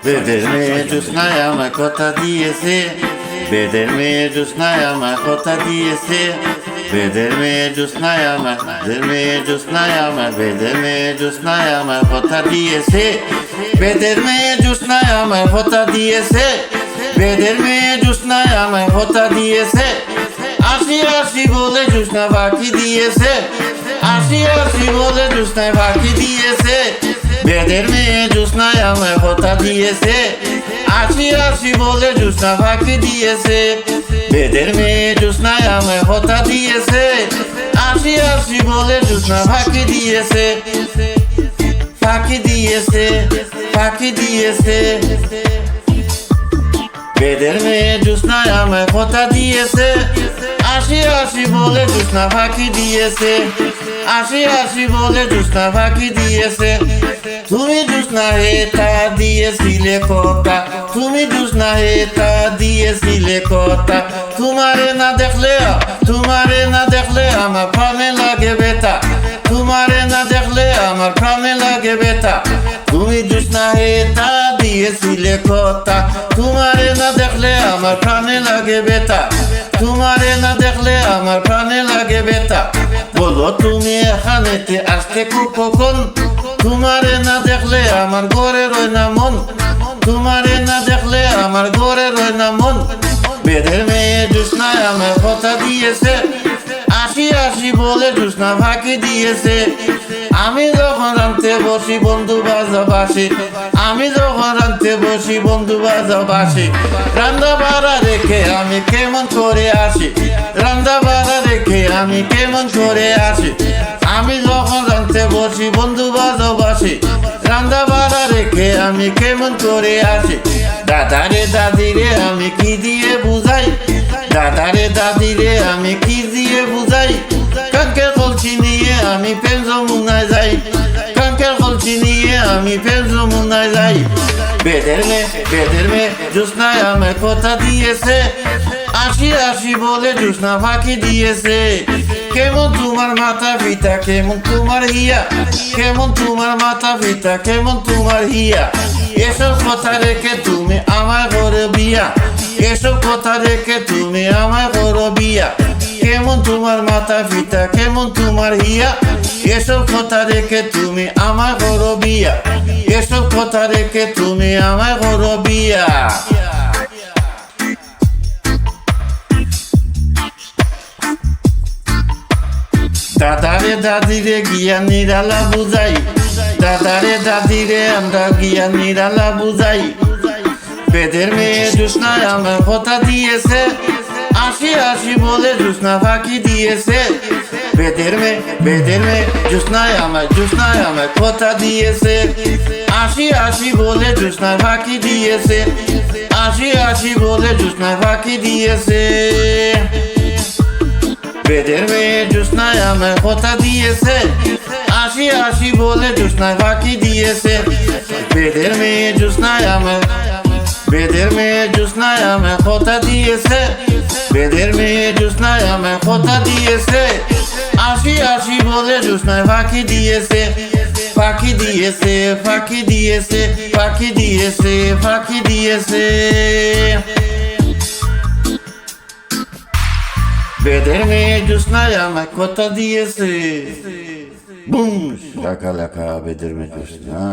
বেদের মেয়ে জোৎস্নায় আমায় কথা দিয়েছে, বেদের মেয়ে জোৎস্নায় আমায় কথা দিয়েছে, বেদের মেয়ে জোৎস্নায় আমায়, বেদের মেয়ে জোৎস্নায় আমায়, বেদের মেয়ে জোৎস্নায় আমায় কথা দিয়েছে, বেদের মেয়ে জোৎস্নায় আমায় কথা দিয়েছে, বেদের মেয়ে জোৎস্নায় আমায় কথা দিয়েছে, আসি আসি বলে জোৎস্না ফাঁকি দিয়েছে, আসি আসি বলে জোৎস্নায় ফাঁকি দিয়েছে, বেদের মেয়ে জোৎস্নায় আমায় কথা দিয়েছে, আসি আসি বলে জোৎস্না ফাঁকি দিয়েছে, বেদের মেয়ে জোৎস্নায় আমায় কথা দিয়েছে, আসি আসি বলে জোৎস্না ফাঁকি দিয়েছে, ফাঁকি দিয়েছে, ফাঁকি দিয়েছে, বেদের মেয়ে জোৎস্নায় আমায় কথা দিয়েছে, আসি আসি বলে জোৎস্না ফাঁকি দিয়েছে, আসি আসি বলে জোৎস্না ফাঁকি দিয়েছে, তুমি জোৎস্না হেতা দিয়েছিলে কথা, তুমি জোৎস্না হেতা দিয়েছিলে কথা, তোমারে না দেখলে, তোমারে না দেখলে আমার প্রাণে লাগে বেতা, তোমারে না দেখলে আমার প্রাণে লাগে বেতা, তুমি জোৎস্না হেতা দিয়েছিলে কথা, তোমারে না দেখলে আমার প্রাণে লাগে বেতা, তোমারে না দেখলে আমার প্রাণে লাগে বেতা, বলো তুমি এখানেতে আসতে কখন, তোমারে না দেখলে আমার ঘরে রয় না মন, তোমারে না দেখলে আমার ঘরে রয় না মন, বেদের মেয়ে জোৎস্নায় আমার কথা দিয়েছে, আসি আসি বলে জোৎস্না ফাঁকি দিয়েছে, আমি যখন রাঁধতে বসি বন্ধু বাজাবাসি, আমি যখন রাঁধতে বসি বন্ধু বাজাবাসি, রান্না বাড়া রেখে আমি কেমন করে আসি, রান্না বাড়া রেখে আমি কেমন করে আসি, আমি যখন রাঁধতে বসি বন্ধু বাজাবাসি, রান্না বাড়া রেখে আমি কেমন করে আসি, দাদারে দাদিরে আমি কি দিয়ে বুঝাই, দাদারে দাদিরে আমি কি দিয়ে বুঝাই, কানকে কলছি নিয়ে আমি প্রেম যমুনায় যাই, কানকে কলছি নিয়ে আমি প্রেম যমুনায় যাই, বেদের মেয়ে জোৎস্নায় আমায় কথা দিয়েছে, আসি আসি বলে জোৎস্না ফাঁকি দিয়েছে, কেমন তোমার মাতা পিতা, কেমন তোমার হিয়া, কেমন তোমার মাতা পিতা, কেমন তোমার হিয়া, এসব কথা রেখে তুমি আমার করো বিয়া, এসব কথা রেখে তুমি আমার করো বিয়া, কেমন তোমার মাতা পিতা, কেমন তোমার হিয়া, এসব কথা রেখে তুমি আমার করো বিয়া, এসব কথা রেখে তুমি আমার করো বিয়া, দাদারে দাদিরে গিয়া নিরালা বুঝাই, দাদারে দাদিরে আমরা গিয়া নিরালা বুঝাই, বেদের মেয়ে জোৎস্নায় আমার কথা দিয়েছে, আসি আসি বলে জোৎস্না ফাঁকি দিয়েছে, বেদের মেয়ে জোৎস্নায় আমায় কথা দিয়েছে, আসি আসি বলে জোৎস্না ফাঁকি দিয়েছে, আসি আসি বলে জোৎস্না ফাঁকি দিয়েছে, বেদের মেয়ে জোৎস্নায় আমায় কথা দিয়েছে, আসি আসি বলে জোৎস্না ফাঁকি দিয়েছে, বেদের মেয়ে জোৎস্নায় আমায়, বেদের মেয়ে জোৎস্নায় আমায় কথা দিয়েছে, বেদের মেয়ে জোৎস্নায় আমায় কথা দিয়েছে, আসি আসি বলে জোৎস্নায় ফাঁকি দিয়েছে, ফাঁকি দিয়েছে, ফাঁকি দিয়েছে, ফাঁকি দিয়েছে, ফাঁকি দিয়েছে, বেদের মেয়ে জোৎস্নায় আমায় কথা দিয়েছে, বুম শাকা লাকা বেদের মেয়ে জোৎস্না।